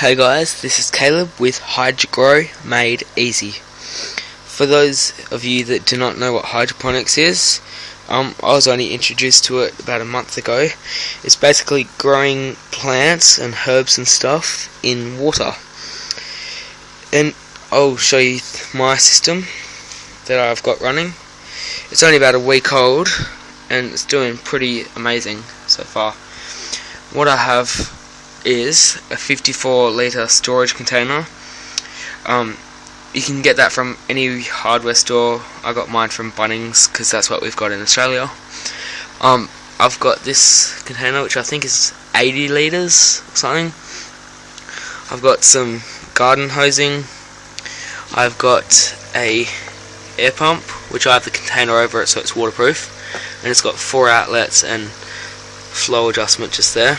Hey guys, this is Caleb with Hydro Made Easy. For those of you that do not know what hydroponics is, I was only introduced to it about a month ago. It's basically growing plants and herbs and stuff in water. And I'll show you my system that I've got running. It's only about a week old and it's doing pretty amazing so far. What I have is a 54 litre storage container. You can get that from any hardware store. I got mine from Bunnings because that's what we've got in Australia. I've got this container which I think is 80 litres or something. I've got some garden hosing. I've got a air pump which I have the container over it so it's waterproof, and it's got 4 outlets and flow adjustment just there.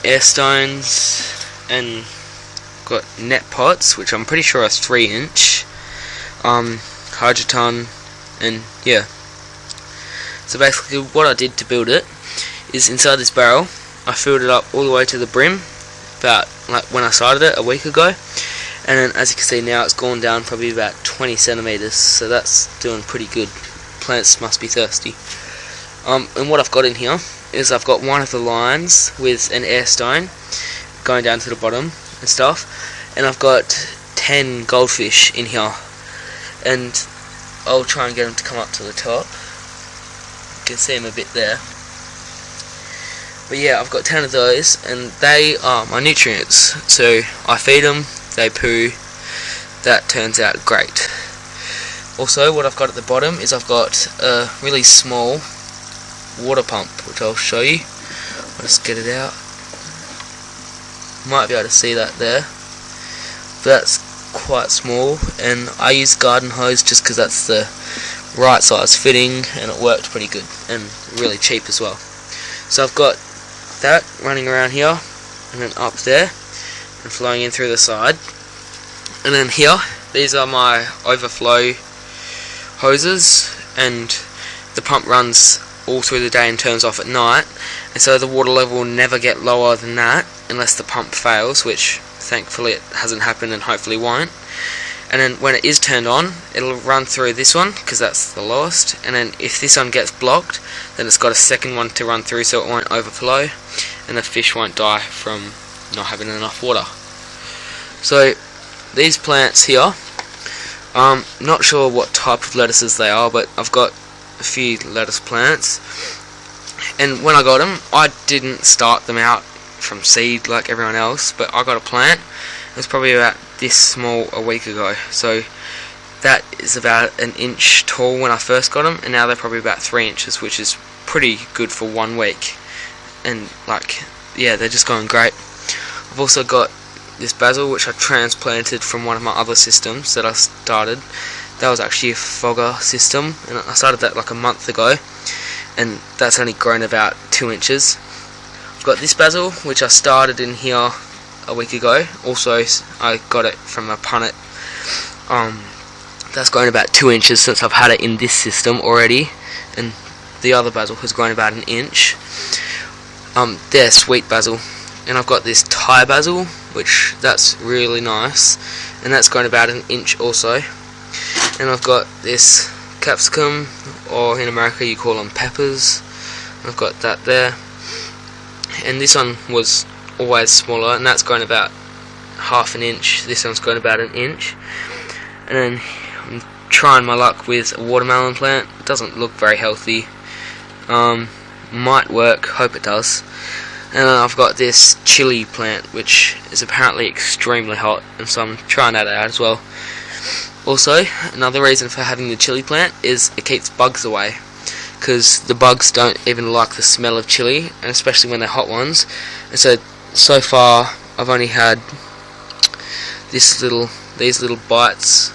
Air stones, and got net pots which I'm pretty sure are 3-inch, hydroton, and yeah. So basically what I did to build it is inside this barrel I filled it up all the way to the brim about like when I started it a week ago, and then as you can see now it's gone down probably about 20 centimeters, so that's doing pretty good. Plants must be thirsty. And what I've got in here is I've got one of the lines with an air stone going down to the bottom and stuff, and I've got 10 goldfish in here, and I'll try and get them to come up to the top. You can see them a bit there, but yeah, I've got 10 of those and they are my nutrients, so I feed them, they poo, that turns out great. Also what I've got at the bottom is I've got a really small water pump which I'll show you. I'll just get it out. Might be able to see that there, but that's quite small, and I use garden hose just because that's the right size fitting and it worked pretty good and really cheap as well. So I've got that running around here and then up there and flowing in through the side, and then here these are my overflow hoses, and the pump runs all through the day and turns off at night, and so the water level will never get lower than that unless the pump fails, which thankfully it hasn't happened and hopefully won't. And then when it is turned on, it'll run through this one because that's the lowest, and then if this one gets blocked then it's got a second one to run through so it won't overflow and the fish won't die from not having enough water. So these plants here, not sure what type of lettuces they are, but I've got a few lettuce plants, and when I got them I didn't start them out from seed like everyone else, but I got a plant. It was probably about this small a week ago, so that is about an inch tall when I first got them, and now they're probably about 3 inches, which is pretty good for 1 week, and like yeah, they're just going great. I've also got this basil which I transplanted from one of my other systems that I started. That was actually a fogger system, and I started that like a month ago, and that's only grown about 2 inches. I've got this basil which I started in here a week ago. Also I got it from a punnet. That's grown about 2 inches since I've had it in this system already, and the other basil has grown about 1 inch. They're sweet basil. And I've got this Thai basil which that's really nice, and that's grown about 1 inch also. And I've got this capsicum, or in America you call them peppers. I've got that there, and this one was always smaller, and that's grown about 1/2 inch. This one's grown about 1 inch. And then I'm trying my luck with a watermelon plant. It doesn't look very healthy. Might work, hope it does. And then I've got this chili plant which is apparently extremely hot, and so I'm trying that out as well. Also, another reason for having the chili plant is it keeps bugs away, because the bugs don't even like the smell of chili, and especially when they're hot ones. And so far I've only had these little bites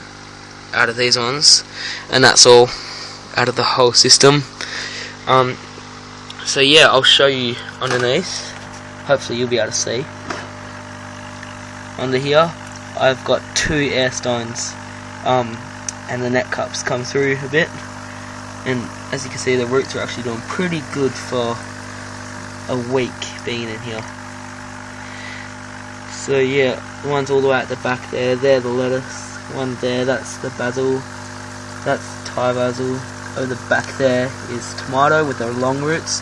out of these ones, and that's all out of the whole system. So yeah, I'll show you underneath. Hopefully you'll be able to see. Under here I've got 2 air stones, and the net cups come through a bit, and as you can see the roots are actually doing pretty good for a week being in here. So yeah, the ones all the way at the back there, they're the lettuce. One there, that's the basil, that's Thai basil. Over the back there is tomato with the long roots.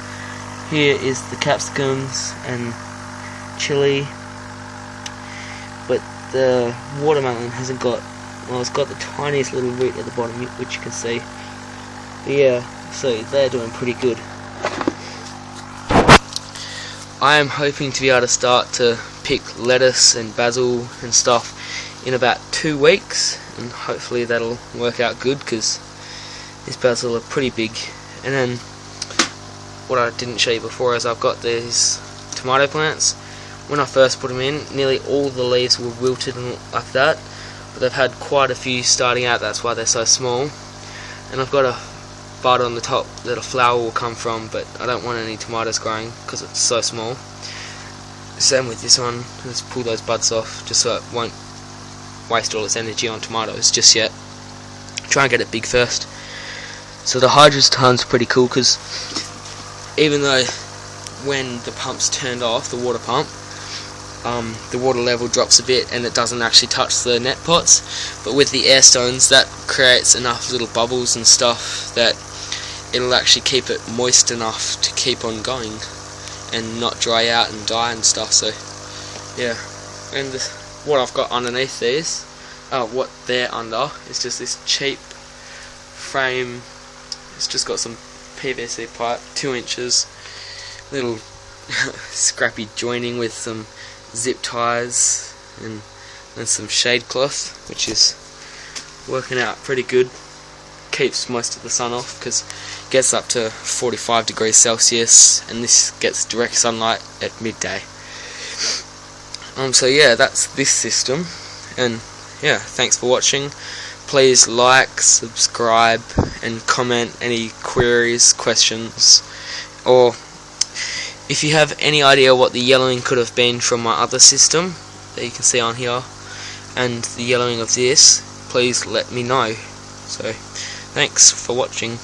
Here is the capsicums and chili. But the watermelon hasn't got, well, it's got the tiniest little root at the bottom, which you can see. But yeah, so they're doing pretty good. I am hoping to be able to start to pick lettuce and basil and stuff in about 2 weeks, and hopefully that'll work out good, because these basil are pretty big. And then what I didn't show you before is I've got these tomato plants. When I first put them in, nearly all the leaves were wilted and like that, but they've had quite a few starting out, that's why they're so small. And I've got a bud on the top that a flower will come from, but I don't want any tomatoes growing because it's so small. Same with this one, let's pull those buds off just so it won't waste all its energy on tomatoes just yet. Try and get it big first. So the hydroton's pretty cool, because even though when the pump's turned off, the water pump, the water level drops a bit and it doesn't actually touch the net pots, but with the air stones that creates enough little bubbles and stuff that it'll actually keep it moist enough to keep on going and not dry out and die and stuff. So yeah, and what I've got underneath these, what they're under, is just this cheap frame. It's just got some PVC pipe, 2 inches, little scrappy joining with some zip ties and some shade cloth, which is working out pretty good. Keeps most of the sun off because it gets up to 45 degrees Celsius, and this gets direct sunlight at midday. So yeah, that's this system, and yeah, thanks for watching. Please like, subscribe, and comment any queries, questions, or if you have any idea what the yellowing could have been from my other system that you can see on here, and the yellowing of this, please let me know. So, thanks for watching.